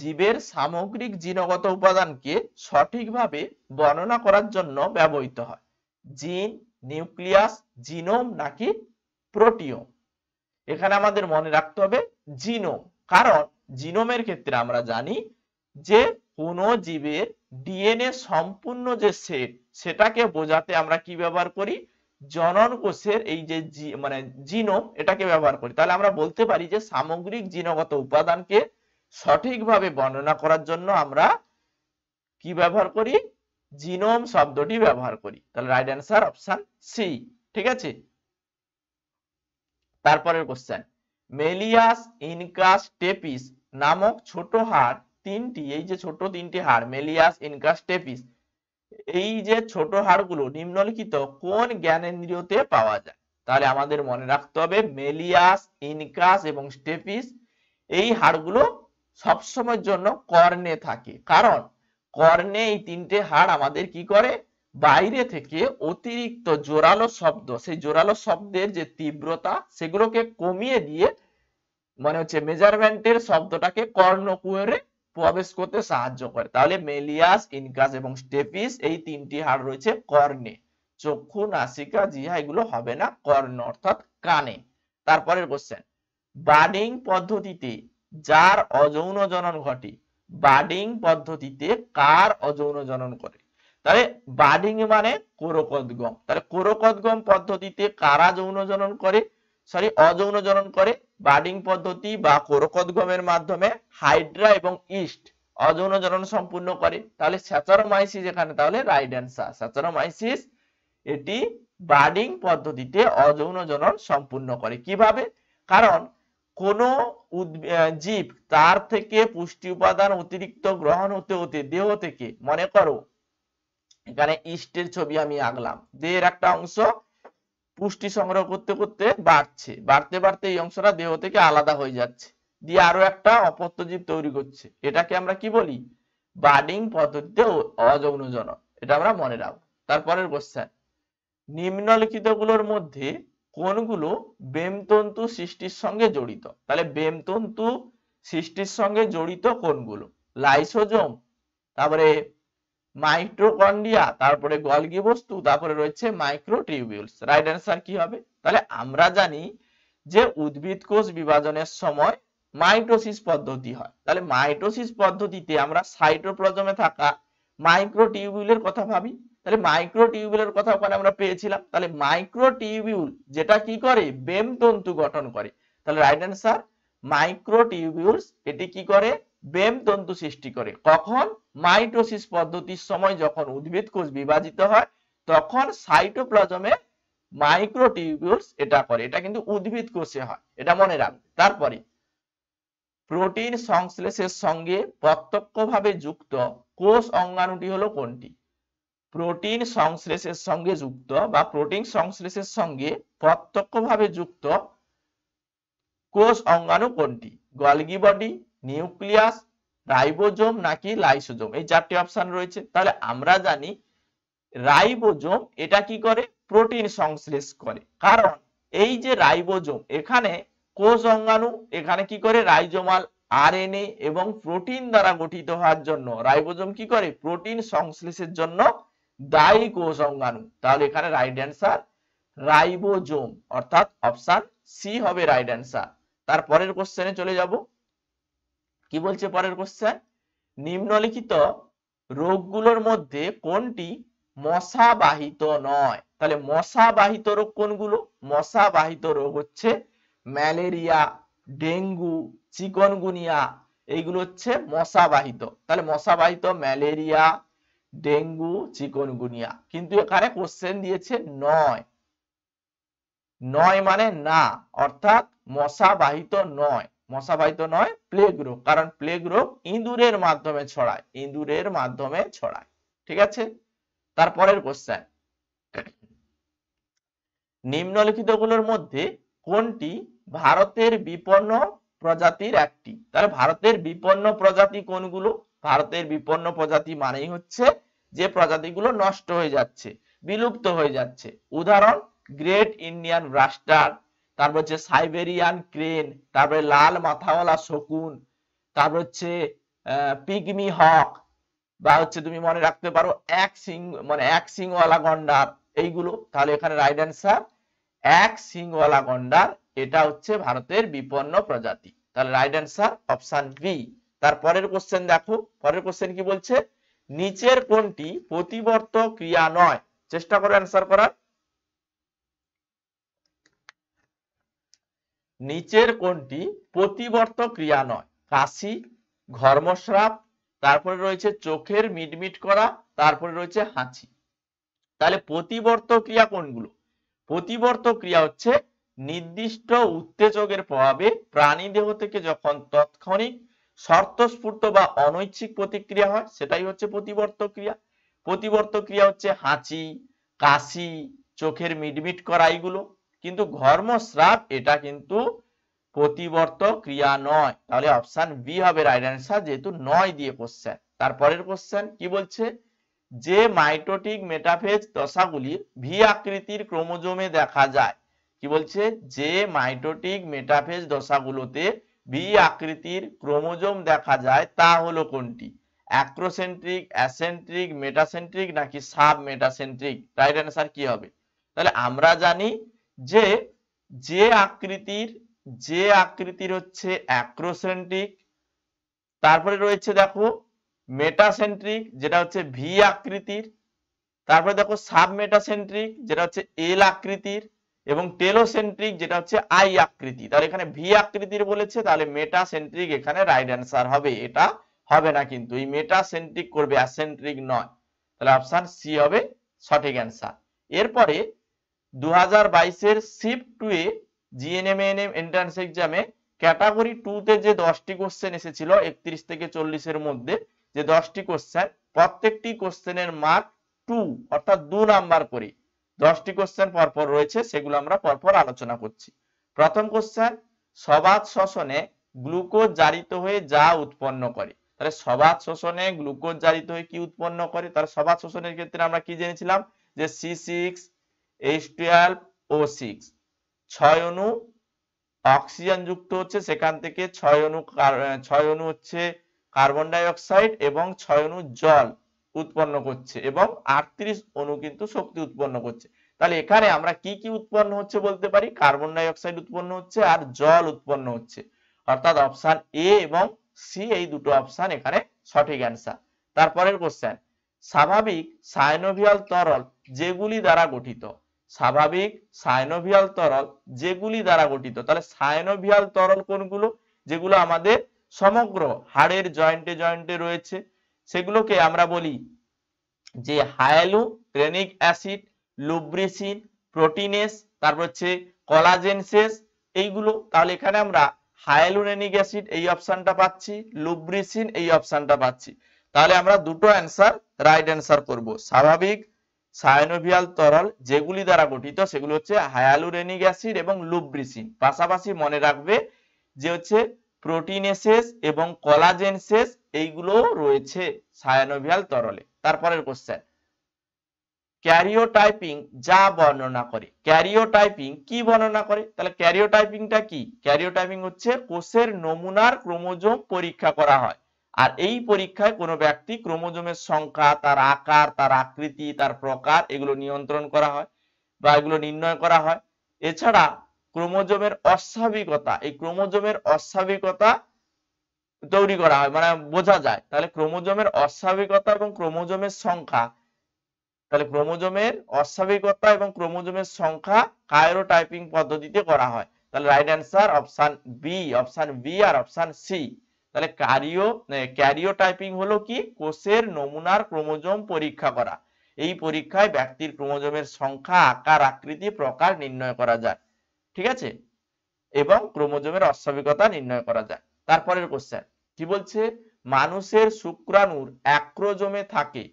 [SPEAKER 1] জীবের সামগ্রিক জিনগত উপাদানকে সঠিকভাবে বর্ণনা করার জন্য ব্যবহৃত হয়? জিন, নিউক্লিয়াস, জিনোম নাকি প্রোটিওম? এখানে আমাদের মনে রাখতে হবে জিনোম, কারণ জিনোমের ক্ষেত্রে আমরা জানি যে কোন জীবের ডিএনএ সম্পূর্ণ যে সেট, সেটাকে বোঝাতে আমরা কি ব্যবহার করি? জনন কোষের এই যে মানে জিনোম, এটাকে ব্যবহার করি। তাহলে আমরা বলতে পারি যে সামগ্রিক জিনগত উপাদানকে সঠিকভাবে বর্ণনা করার জন্য আমরা কি ব্যবহার করি? জিনোম শব্দটি ব্যবহার করি। তাহলে রাইট অ্যান্সার অপশন সি। ঠিক আছে, তারপরের কোশ্চেন, মেলিয়াস ইনকাস টেপিস নামক ছোট হাড় তিনটি, এই যে ছোট তিনটি হাড় মেলিয়াস, ইনকাস, টেপিস, এই যে ছোট হাড়গুলো নিম্নলিখিত কোন জ্ঞানেন্দ্রিয়তে পাওয়া যায়? তাহলে আমাদের মনে রাখতে হবে মেলিয়াস, ইনকাস এবং স্টেপিস এই হাড়গুলো সবসময়ের জন্য কর্ণে থাকে, কারণ কর্ণে এই তিনটে হাড় আমাদের কি করে? বাইরে থেকে অতিরিক্ত জোরালো শব্দ, সেই জোরালো শব্দের যে তীব্রতা সেগুলোকে কমিয়ে দিয়ে মানে হচ্ছে মেজারমেন্টের শব্দটাকে কর্ণকুহরে প্রবেশ করতে সাহায্য করে। তাহলে মেলিয়াস, ইনকাস এবং স্টেপিস এই তিনটি হাড় রয়েছে কর্ণে। চক্ষু, নাসিকা, জিহ্বা এগুলো হবে না, কর্ণ অর্থাৎ কানে। তারপরের কোশ্চেন, বার্ডিং পদ্ধতিতে যার অযৌন জনন ঘটে, বার্ডিং পদ্ধতিতে কার অযৌন জনন করে? তাহলে বার্ডিং মানে কোরকোদ্গম, তাহলে কোরকোদ্গম পদ্ধতিতে কারা যৌন জনন করে, অযৌন জনন করে? বার্ডিং পদ্ধতি বা কোরকোদ্গমের মাধ্যমে হাইড্রা এবং ইস্ট অযৌন জনন সম্পূর্ণ করে। তাহলে স্যাচারোমাইসিস এখানে তাহলে রাইট অ্যান্সার। স্যাচারোমাইসিস এটি বার্ডিং পদ্ধতিতে অযৌন জনন সম্পূর্ণ করে। কিভাবে? কারণ কোন জীব তার থেকে পুষ্টি উপাদান অতিরিক্ত গ্রহণ হতে হতে দেহ থেকে, মনে করো এখানে ইস্টের ছবি আমি আঁকলাম, দেহের একটা অংশ পুষ্টি সংগ্রহ করতে করতে বাড়ছে, বাড়তে বাড়তে এই অংশটা দেহ থেকে আলাদা হয়ে যাচ্ছে, দিয়ে আরো একটা অপত্য জীব তৈরি করছে, এটাকে আমরা কি বলি? বার্ডিং পদ্ধতিতে অযৌন জনন। এটা আমরা মনে রাখবো। তারপরের কোশ্চেন, নিম্নলিখিত গুলোর মধ্যে কোনগুলো বেমতন্তু সৃষ্টির সঙ্গে জড়িত? তাহলে বেমতন্তু সৃষ্টির সঙ্গে জড়িত কোনগুলো? লাইসোজোম, তারপরে মাইটোকন্ড্রিয়া, তারপরে গলগি বস্তু, তারপরে রয়েছে মাইক্রোটিউবিউলস। রাইট অ্যান্সার কি হবে? তাহলে আমরা জানি যে উদ্ভিদ কোষ বিভাজনের সময় মাইটোসিস পদ্ধতি হয়। তাহলে মাইটোসিস পদ্ধতিতে আমরা সাইটোপ্লাজমে থাকা মাইক্রোটিউবিউলের কথা ভাবি। তাহলে মাইক্রোটিউবিউলের কথা ওখানে আমরা পেয়েছিলাম। তাহলে মাইক্রোটিউবিউল যেটা কি করে? বেমতন্তু গঠন করে। তাহলে রাইট অ্যান্সার মাইক্রোটিউবিউলস এটি কি করে? বেমতন্তু সৃষ্টি করে। কখন? মাইটোসিস পদ্ধতির সময় যখন উদ্ভিদ কোষ বিভাজিত হয় তখন সাইটোপ্লাজমে মাইক্রোটিউবিউলস এটা করে। এটা কিন্তু উদ্ভিদ কোষে হয়, এটা মনে রাখবে। তারপরে প্রোটিন সংশ্লেষের সঙ্গে প্রত্যক্ষভাবে যুক্ত কোষ অঙ্গাণুটি হলো কোনটি? প্রোটিন সংশ্লেষের সঙ্গে যুক্ত বা প্রোটিন সংশ্লেষের সঙ্গে প্রত্যক্ষভাবে যুক্ত কোষ অঙ্গাণু কোনটি? গলগি বডি, নিউক্লিয়াস, রাইবোজোম নাকি লাইসোজোম? এই চারটি অপশন রয়েছে। তাহলে আমরা জানি রাইবোজোম এটা কি করে? প্রোটিন সংশ্লেষ করে। কারণ এই যে রাইবোজোম এখানে কোষ অঙ্গাণু এখানে কি করে? রাইজোমাল আরএনএ এবং প্রোটিন দ্বারা গঠিত হওয়ার জন্য রাইবোজোম কি করে? প্রোটিন সংশ্লেষের জন্য দায়ী কোষ অঙ্গাণু। তাহলে এখানে রাইট অ্যান্সার রাইবোজোম, অর্থাৎ অপশন সি হবে রাইট অ্যান্সার। তারপরের কোশ্চেনে চলে যাব। কি বলছে পরের কোশ্চেন? নিম্নলিখিত রোগগুলোর মধ্যে কোনটি মশা বাহিত নয়? তাহলে মশা বাহিত রোগ কোনগুলো? মশা বাহিত রোগ হচ্ছে ম্যালেরিয়া, ডেঙ্গু, চিকনগুনিয়া, এইগুলো হচ্ছে মশা বাহিত। তাহলে মশা বাহিত ম্যালেরিয়া, ডেঙ্গু, চিকনগুনিয়া। কিন্তু এখানে কোশ্চেন দিয়েছে নয়, নয় মানে না, অর্থাৎ মশা বাহিত নয়। মশা বাহিত নয় প্লেগ রোগ, কারণ প্লেগ রোগ ইঁদুরের মাধ্যমে ছড়ায়, ইঁদুরের মাধ্যমে ছড়ায়। ঠিক আছে। তারপরের কোশ্চেন, নিম্নলিখিত গুলোর মধ্যে কোনটি ভারতের বিপন্ন প্রজাতির একটি? তাহলে ভারতের বিপন্ন প্রজাতি কোনগুলো? ভারতের বিপন্ন প্রজাতি মানেই হচ্ছে যে প্রজাতিগুলো নষ্ট হয়ে যাচ্ছে, বিলুপ্ত হয়ে যাচ্ছে। উদাহরণ গ্রেট ইন্ডিয়ান ব্রাস্টার, তারপর হচ্ছে সাইবেরিয়ান ক্রেন, তারপরে লাল মাথাওয়ালা শকুন, তারপর হচ্ছে পিগমি হক, বা হচ্ছে তুমি মনে রাখতে পারো এক সিং মানে এক সিংওয়ালা গন্ডার, এইগুলো। তাহলে এখানে রাইট অ্যান্সার এক সিংওয়ালা গন্ডার, এটা হচ্ছে ভারতের বিপন্ন প্রজাতি। তাহলে রাইট অ্যান্সার অপশন বি। তারপরের কোশ্চেন দেখো, পরের কোশ্চেন কি বলছে? নিচের কোনটি প্রতিবর্ত ক্রিয়া নয়? চেষ্টা করো অ্যান্সার করার। নিচের কোনটি প্রতিবর্ত ক্রিয়া নয়? কাশি, ঘর্মস্রাব, তারপরে রয়েছে চোখের মিটমিট করা, তারপরে রয়েছে হাঁচি। তাহলে প্রতিবর্ত ক্রিয়া কোনগুলো? প্রতিবর্ত ক্রিয়া হচ্ছে নির্দিষ্ট উত্তেজকের প্রভাবে প্রাণী দেহ থেকে যখন তাৎক্ষণিক স্বতঃস্ফূর্ত বা অনৈচ্ছিক প্রতিক্রিয়া হয়, সেটাই হচ্ছে প্রতিবর্ত ক্রিয়া। প্রতিবর্ত ক্রিয়া হচ্ছে হাঁচি, কাশি, চোখের মিটমিট করা, এইগুলো। কিন্তু ঘর্মস্রাব এটা কিন্তু প্রতিবর্ত ক্রিয়া নয়। তাহলে অপশন বি হবে রাইট অ্যান্সার, যেহেতু নয় দিয়ে কোশ্চেন। তারপরের কোশ্চেন কি বলছে? যে মাইটোটিক মেটাফেজ দশাগুলি ভি আকৃতির ক্রোমোজোমে দেখা যায়। কি বলছে? যে মাইটোটিক মেটাফেজ দশাগুলোতে ভি আকৃতির ক্রোমোজোম দেখা যায় তা হলো কোনটি? অ্যাক্রোসেন্ট্রিক, অ্যাসেন্ট্রিক, মেটাসেন্ট্রিক নাকি সাব মেটাসেন্ট্রিক? রাইট অ্যান্সার কি হবে? তাহলে আমরা জানি যে যে আকৃতির হচ্ছে অ্যাক্রোসেন্ট্রিক, তারপরে রয়েছে দেখো মেটাসেন্ট্রিক যেটা হচ্ছে ভি আকৃতির, তারপরে দেখো সাব মেটাসেন্ট্রিক যেটা হচ্ছে এল আকৃতির, এবং টেলোসেন্ট্রিক যেটা হচ্ছে আই আকৃতি। তাহলে এখানে ভি আকৃতির বলেছে, তাহলে মেটাসেন্ট্রিক এখানে রাইট অ্যান্সার হবে। এটা হবে না কিন্তু, এই মেটাসেন্ট্রিক করবে, অ্যাসেন্ট্রিক নয়। তাহলে অপশন সি হবে সঠিক অ্যান্সার। এরপরে 2022 এর শিফট 2 এ জিএনএম এন্ট্রান্স এক্সামে ক্যাটাগরি 2 তে যে 10টি কোশ্চেন এসেছিল 31 থেকে 40 এর মধ্যে, যে 10টি কোশ্চেন, প্রত্যেকটি কোশ্চেনের মার্ক 2 অর্থাৎ 2 নাম্বার করে 10টি কোশ্চেন পরপর রয়েছে, সেগুলো আমরা পরপর আলোচনা করছি। প্রথম কোশ্চেন, সবাত শ্বসনে গ্লুকোজ জারিত হয়ে যা উৎপন্ন করে। তাহলে সবাত শোষণে গ্লুকোজ জারিত হয়ে কি উৎপন্ন করে? তাহলে সবাত শোষণের ক্ষেত্রে আমরা কি জেনেছিলাম যে C6H12O6 6 অণু অক্সিজেন যুক্ত হচ্ছে, সেখান থেকে 6 অণু হচ্ছে কার্বন ডাই অক্সাইড এবং 6 অণু জল উৎপন্ন করছে, এবং 38 অণু কিন্তু শক্তি উৎপন্ন করছে। তাহলে এখানে আমরা কি কি উৎপন্ন হচ্ছে বলতে পারি? কার্বন ডাই অক্সাইড উৎপন্ন হচ্ছে আর জল উৎপন্ন হচ্ছে, অর্থাৎ অপশন এ এবং সি এই দুটো অপশন এখানে সঠিক অ্যান্সার। তারপরের কোশ্চেন, স্বাভাবিক সাইনোভিয়াল তরল যেগুলি দ্বারা গঠিত। স্বাভাবিক সাইনোভিয়াল তরল যেগুলি দ্বারা গঠিত, তাহলে সাইনোভিয়াল তরল কোনগুলো? যেগুলো আমাদের সমগ্র হাড়ের জয়েন্টে জয়েন্টে রয়েছে, সেগুলোকে আমরা বলি যে হায়ালুরোনিক অ্যাসিড, লুব্রিসিন, প্রোটিনেস, তারপর হচ্ছে কোলাজেনসেস, এইগুলো। তাহলে এখানে আমরা হায়ালুরোনিক অ্যাসিড এই অপশনটা পাচ্ছি, লুব্রিসিন এই অপশনটা পাচ্ছি। তাহলে আমরা দুটো অ্যান্সার রাইট অ্যান্সার করব। স্বাভাবিক সাইনোভিয়াল তরল যেগুলি দ্বারা গঠিত সেগুলো হচ্ছে হায়ালুরোনিক অ্যাসিড এবং লুব্রিসিন। পাশাপাশি মনে রাখবে যে হচ্ছে প্রোটিনেসেস এবং কোলাজেনসেস এইগুলো রয়েছে সাইনোভিয়াল তরলে। তারপরের কোশ্চেন, ক্যারিওটাইপিং যা বর্ণনা করে। ক্যারিওটাইপিং কি বর্ণনা করে? তাহলে ক্যারিওটাইপিংটা কি? ক্যারিওটাইপিং হচ্ছে কোষের নমুনার ক্রোমোজোম পরীক্ষা করা হয়, আর এই পরীক্ষায় কোনো ব্যক্তি ক্রোমোজোমের সংখ্যা, তার আকার, তার আকৃতি, তার প্রকার এগুলো নিয়ন্ত্রণ করা হয় বা এগুলো নির্ণয় করা হয়। এছাড়া ক্রোমোজোমের অস্বাভাবিকতা, এই ক্রোমোজোমের অস্বাভাবিকতা তৈরি করা হয়, মানে বোঝা যায়। তাহলে ক্রোমোজোমের অস্বাভাবিকতা এবং ক্রোমোজোমের সংখ্যা, তাহলে ক্রোমোজোমের অস্বাভাবিকতা এবং ক্রোমোজোমের সংখ্যা কায়োটাইপিং পদ্ধতিতে করা হয়। তাহলে রাইট অ্যান্সার অপশন বি আর অপশন সি। তাহলে ক্যারিওটাইপিং হলো কি? কোষের নমুনার ক্রোমোজোম পরীক্ষা করা। এই পরীক্ষায় ব্যক্তির ক্রোমোজোমের সংখ্যা, আকার, আকৃতি, প্রকার নির্ণয় করা যায়, ঠিক আছে, এবং ক্রোমোজোমের অস্বাভাবিকতা নির্ণয় করা যায়। তারপরের কোশ্চেন কি বলছে? মানুষের শুক্রাণুর অ্যাক্রোজোমে থাকে।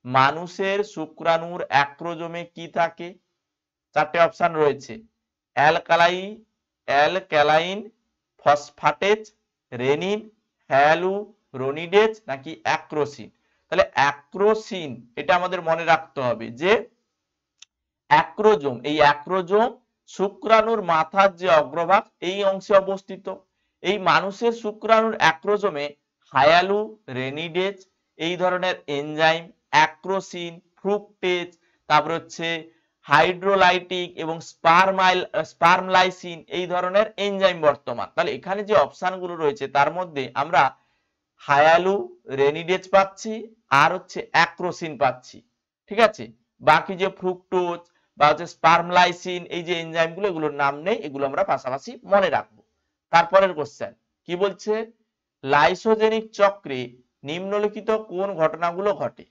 [SPEAKER 1] মানুষের শুক্রাণুর অ্যাক্রোজোমে কি থাকে? চারটে অপশন রয়েছে, অ্যালকালাইন ফসফাটেজ, রেনিন, হ্যালুরোনিডেজ নাকি অ্যাক্রোসিন। তাহলে অ্যাক্রোসিন, এটা আমাদের মনে রাখতে হবে যে অ্যাক্রোজোম, এই অ্যাক্রোজোম শুক্রাণুর মাথার যে অগ্রভাগ এই অংশে অবস্থিত। এই মানুষের শুক্রাণুর অ্যাক্রোজোমে হায়ালুরোনিডেজ এই ধরনের এনজাইম, অ্যাক্রোসিন, ফ্রুক্টেজ, তারপর হচ্ছে হাইড্রোলাইটিক এবং স্পার্মলাইসিন এই ধরনের এনজাইম বর্তমান। তাহলে এখানে যে অপশনগুলো রয়েছে তার মধ্যে আমরা হায়ালুরোনিডেজ পাচ্ছি আর হচ্ছে অ্যাক্রোসিন পাচ্ছি, ঠিক আছে। বাকি যে ফ্রুক্টোজ বা হচ্ছে স্পার্মলাইসিন এই যে এনজাইমগুলো, এগুলোর নাম নেই, এগুলো আমরা পাশাপাশি মনে রাখবো। তারপরের কোশ্চেন কি বলছে? লাইসোজেনিক চক্রে নিম্নলিখিত কোন ঘটনাগুলো ঘটে?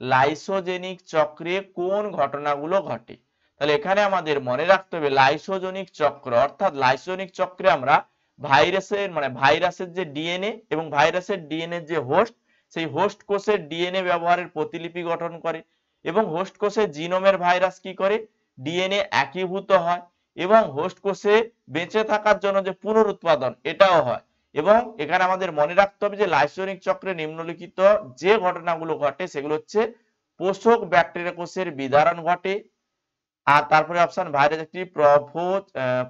[SPEAKER 1] লাইসোজেনিক চক্রে কোন ঘটনাগুলো ঘটে? তাহলে এখানে আমাদের মনে রাখতে হবে লাইসোজেনিক চক্র, অর্থাৎ লাইসোজেনিক চক্রে আমরা ভাইরাসের যে ডিএনএ এবং ভাইরাসের ডিএনএ যে হোস্ট, সেই হোস্ট কোষের ডিএনএ ব্যবহারের প্রতিলিপি গঠন করে, এবং হোস্ট কোষের জিনোমের ভাইরাস কি করে? ডিএনএ একীভূত হয়, এবং হোস্ট কোষে বেঁচে থাকার জন্য যে পুনরুৎপাদন এটাও হয়। এবং এখানে আমাদের মনে রাখতে হবে যে লাইসোজেনিক চক্রে নিম্নলিখিত যে ঘটনাগুলো ঘটে সেগুলো হচ্ছে পোষক ব্যাকটেরিয়া কোষের বিদারণ ঘটে, আর তারপরে অপশন ভাইরাস একটি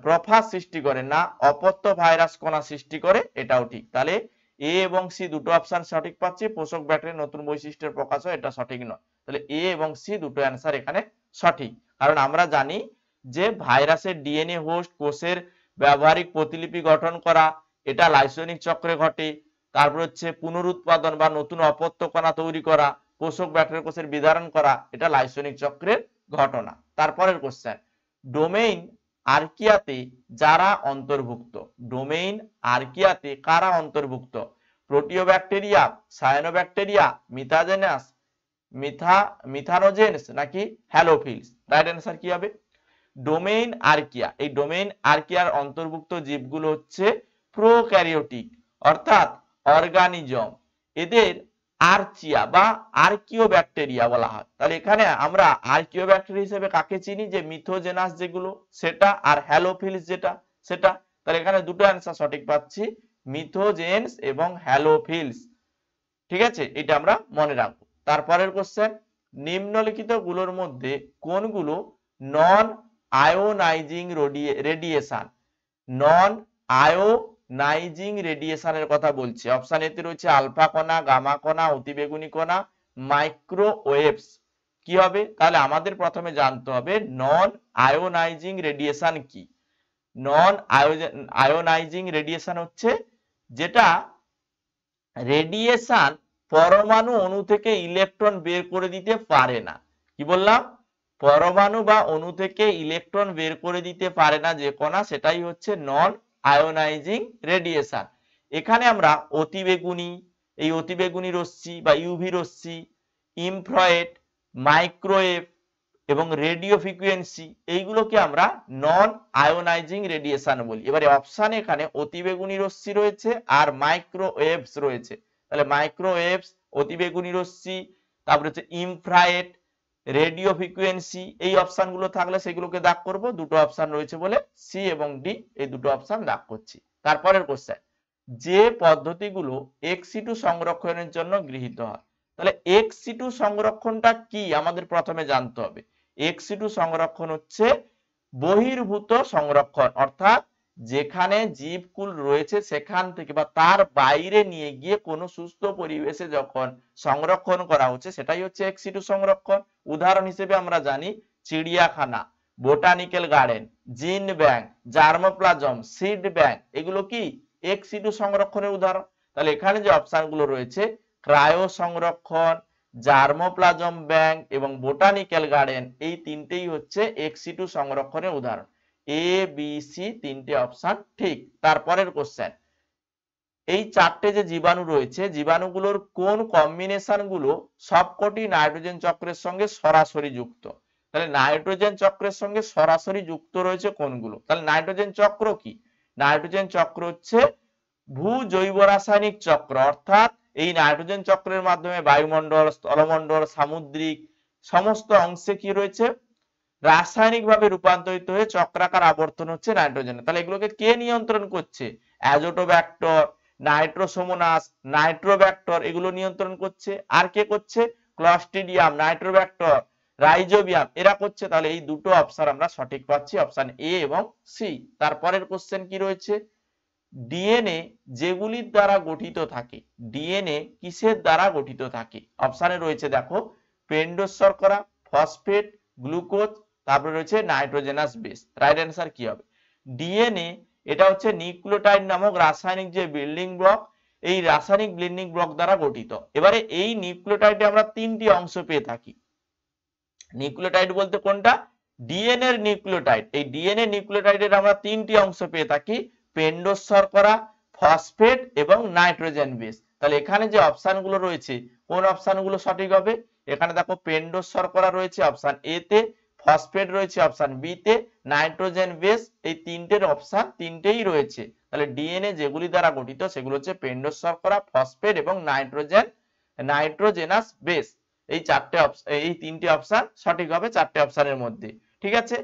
[SPEAKER 1] প্রফাস সৃষ্টি করে না, অপত্য ভাইরাস কণা সৃষ্টি করে, এটাও ঠিক। তাহলে এ এবং সি দুটো অপশন সঠিক পাচ্ছি। পোষক ব্যাকটেরিয়ার নতুন বৈশিষ্ট্যের প্রকাশ হয়, এটা সঠিক নয়। তাহলে এ এবং সি দুটো অ্যান্সার এখানে সঠিক। কারণ আমরা জানি যে ভাইরাসের ডিএনএ হোস্ট কোষের ব্যবহারিক প্রতিলিপি গঠন করা, এটা লাইসোনিক চক্রে ঘটে। তারপর হচ্ছে পুনরুৎপাদন বা নতুন অপত্য কণা তৈরি করা, পোষক ব্যাকটেরিয়া কোষের বিদারণ করা, এটা লাইসোনিক চক্রের ঘটনা। তারপরের কোশ্চেন, ডোমেইন আর্কিয়াতে যারা অন্তর্ভুক্ত, ডোমেইন আর্কিয়াতে কারা অন্তর্ভুক্ত? প্রোটিওব্যাকটেরিয়া, সায়ানোব্যাকটেরিয়া, মিথাজেনাস, মিথানোজেনস নাকি হ্যালোফিলস? রাইট অ্যান্সার কি হবে? Domain archaea. এই ডোমেইন আর্কিয়ার অন্তর্ভুক্ত জীবগুলো হচ্ছে প্রোক্যারিওটিক অর্থাৎ অর্গানিজম। এদের আর্চিয়া বা আর্কিও ব্যাকটেরিয়া বলা হয়। তাহলে এখানে আমরা আর্কিও ব্যাকটেরিয়া হিসেবে কাকে চিনি? যে মিথোজেনাস যেগুলো সেটা, আর হ্যালোফিলস যেটা সেটা। তাহলে এখানে দুটো অ্যান্সার সঠিক পাচ্ছি, মিথোজেন্স এবং হ্যালোফিলস। ঠিক আছে, এটা আমরা মনে রাখবো। তারপরের কোশ্চেন, নিম্নলিখিত গুলোর মধ্যে কোনগুলো নন আয়োনাইজিং রেডিয়েশন? নন আয়োনাইজিং রেডিয়েশনের কথা বলছে। অপশন এতে রয়েছে আলফা কণা, গামা কণা, অতিবেগুনি কণা, মাইক্রোওয়েভস। কি হবে? তাহলে আমাদের প্রথমে জানতে হবে নন আয়োনাইজিং রেডিয়েশন কি। নন আয়োনাইজিং রেডিয়েশন হচ্ছে যেটা রেডিয়েশন পরমাণু অণু থেকে ইলেকট্রন বের করে দিতে পারে না। কি বললাম? পরমাণু বা অণু থেকে ইলেকট্রন বের করে দিতে পারে না যে কণা, সেটাই হচ্ছে নন আয়োনাইজিং রেডিয়েশন। এখানে আমরা অতিবেগুনি, এই অতিবেগুনি রশ্মি বা ইউভি রশ্মি, ইনফ্রারেড, মাইক্রোওয়েভ এবং রেডিও ফ্রিকোয়েন্সি, এইগুলোকে আমরা নন আয়োনাইজিং রেডিয়েশন বলি। এবারে অপশানে এখানে অতিবেগুনি রশ্মি রয়েছে আর মাইক্রোওয়েভস রয়েছে। তাহলে মাইক্রোওয়েভস, অতিবেগুনি রশ্মি, তারপরে হচ্ছে ইনফ্রারেড, রেডিও ফ্রিকোয়েন্সি, এই অপশনগুলো থাকলে সেগুলোকে দাগ করব। দুটো অপশন রয়েছে বলে সি এবং ডি, এই দুটো অপশন দাগ করছি। তারপরের কোশ্চেন, যে পদ্ধতিগুলো এক্সিটু সংরক্ষণের জন্য গৃহীত হয়। তাহলে এক্সিটু সংরক্ষণটা কি আমাদের প্রথমে জানতে হবে। এক্সিটু সংরক্ষণ হচ্ছে বহির্ভূত সংরক্ষণ, অর্থাৎ যেখানে জীবকুল রয়েছে সেখান থেকে বা তার বাইরে নিয়ে গিয়ে কোনো সুস্থ পরিবেশে যখন সংরক্ষণ করা হচ্ছে সেটাই হচ্ছে এক্সিটু সংরক্ষণ। উদাহরণ হিসেবে আমরা জানি চিড়িয়াখানা, বোটানিক্যাল গার্ডেন, জিন ব্যাংক, জার্মোপ্লাজম, সিড ব্যাংক, এগুলো কি এক্সিটু সংরক্ষণের উদাহরণ। তাহলে এখানে যে অপশনগুলো রয়েছে ক্রায়ো সংরক্ষণ, জার্মোপ্লাজম ব্যাংক এবং বোটানিক্যাল গার্ডেন, এই তিনটেই হচ্ছে এক্সিটু সংরক্ষণের উদাহরণ। এ বি সি তিনটে অপশন ঠিক। তারপরের কোশ্চেন, এই চারটে যে জীবাণু রয়েছে, জীবাণুগুলোর কোন কম্বিনেশন গুলো সবকটি নাইট্রোজেন চক্রের সঙ্গে সরাসরি যুক্ত? তাহলে নাইট্রোজেন চক্রের সঙ্গে সরাসরি যুক্ত রয়েছে কোনগুলো? তাহলে নাইট্রোজেন চক্র কি? নাইট্রোজেন চক্র হচ্ছে ভূ জৈব রাসায়নিক চক্র, অর্থাৎ এই নাইট্রোজেন চক্রের মাধ্যমে বায়ুমণ্ডল, স্থলমণ্ডল, সামুদ্রিক সমস্ত অংশে কি রয়েছে রাসায়নিক ভাবে রূপান্তরিত হয়ে চক্রাকার আবর্তন হচ্ছে নাইট্রোজেন। তাহলে এগুলোকে কে নিয়ন্ত্রণ করছে? অ্যাজোটোব্যাক্টর, নাইট্রোসোমোনাস, নাইট্রোব্যাক্টর, এগুলো নিয়ন্ত্রণ করছে। আর কে করছে? ক্লস্ট্রিডিয়াম, নাইট্রোব্যাক্টর, রাইজোবিয়াম, এরা করছে। তাহলে এই দুটো অপশন আমরা সঠিক পাচ্ছি, অপশন এ এবং সি। তারপরের কোশ্চেন কি রয়েছে, ডিএনএ যেগুলির দ্বারা গঠিত থাকে, ডিএনএ কিসের দ্বারা গঠিত থাকে? অপশানে রয়েছে দেখো পেন্টোজ শর্করা, ফসফেট, গ্লুকোজ, তারপরে রয়েছে নাইট্রোজেনাস বেস। রাইট অ্যান্সার কি হবে? ডিএনএ এটা হচ্ছে নিউক্লিওটাইড নামক রাসায়নিক যে বিল্ডিং ব্লক, এই রাসায়নিক বিল্ডিং ব্লক দ্বারা গঠিত। এবারে এই নিউক্লিওটাইডে আমরা তিনটি অংশ পেয়ে থাকি। নিউক্লিওটাইড বলতে কোনটা? ডিএনএ এর নিউক্লিওটাইড। এই ডিএনএ নিউক্লিওটাইডের আমরা তিনটি অংশ পেয়ে থাকি, পেন্টোজ শর্করা, ফসফেট এবং নাইট্রোজেন বেস। তাহলে এখানে যে অপশনগুলো রয়েছে কোন অপশনগুলো সঠিক হবে? এখানে দেখো পেন্টোজ শর্করা রয়েছে অপশন এ তে, ফসফেট রয়েছে অপশন বি তে, নাইট্রোজেন বেস, এই তিনটের অপশন তিনটেই রয়েছে। তাহলে ডিএনএ যেগুলি দ্বারা গঠিত সেগুলো হচ্ছে পেন্টোজ শর্করা, ফসফেট এবং নাইট্রোজেনাস বেস। এই চারটে এই তিনটে অপশন সঠিক হবে চারটে অপশনের মধ্যে। ঠিক আছে,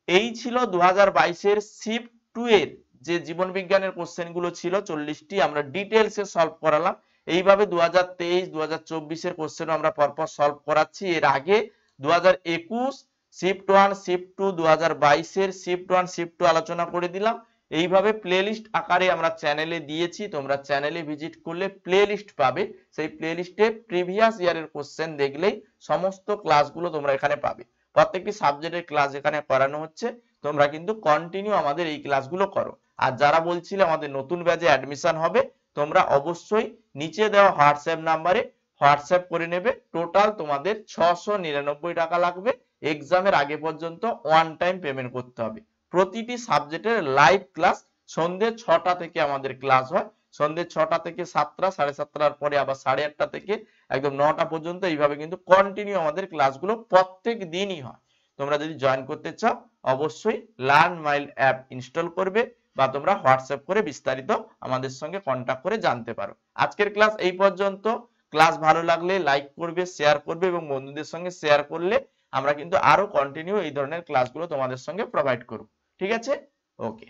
[SPEAKER 1] এই ছিল 2022 শিফট 2 এর যে জীবন বিজ্ঞানের কোশ্চেন গুলো ছিল 40টি, আমরা ডিটেইলসে সলভ করালাম। এইভাবে 2023 2024 এর কোশ্চেন আমরা পরপর সলভ করাচ্ছি। এর আগে 2021 শিফট 1 শিফট 2 2022 এর শিফট 1 শিফট 2 আলোচনা করে দিলাম। এইভাবে প্লেলিস্ট আকারে আমরা চ্যানেলে দিয়েছি, তোমরা চ্যানেলে ভিজিট করলে প্লেলিস্ট পাবে, সেই প্লেলিস্টে প্রিভিয়াস ইয়ারের কোশ্চেন দেখলেই সমস্ত ক্লাসগুলো তোমরা এখানে পাবে। প্রত্যেকটি সাবজেক্টের ক্লাস এখানে করানো হচ্ছে, তোমরা কিন্তু কন্টিনিউ আমাদের এই ক্লাসগুলো করো। আর যারা বলছিলে আমাদের নতুন ব্যাচে অ্যাডমিশন হবে, তোমরা অবশ্যই নিচে দেওয়া হোয়াটসঅ্যাপ নাম্বারে হোয়াটসঅ্যাপ করে নেবে। টোটাল তোমাদের 699 টাকা লাগবে। এক্সামের আগে পর্যন্ত ওয়ান টাইম পেমেন্ট করতে হবে। প্রতিটি সাবজেক্টের লাইভ ক্লাস সন্ধ্যে 6টা থেকে আমাদের ক্লাস হয়, সন্ধ্যে 6টা থেকে 7টা, 7:30টার পরে আবার 8:30টা থেকে একদম 9টা পর্যন্ত এইভাবে কিন্তু কন্টিনিউ আমাদের ক্লাসগুলো প্রত্যেক দিনই হয়। তোমরা যদি জয়েন করতে চাও অবশ্যই লার্ন মাইল অ্যাপ ইনস্টল করবে বা তোমরা হোয়াটসঅ্যাপ করে বিস্তারিত আমাদের সঙ্গে কন্টাক্ট করে জানতে পারো। আজকের ক্লাস এই পর্যন্ত। ক্লাস ভালো লাগলে লাইক করবে, শেয়ার করবে এবং বন্ধুদের সঙ্গে শেয়ার করলে আমরা কিন্তু আরো কন্টিনিউ এই ধরনের ক্লাসগুলো তোমাদের সঙ্গে প্রোভাইড করব। ঠিক আছে, ওকে।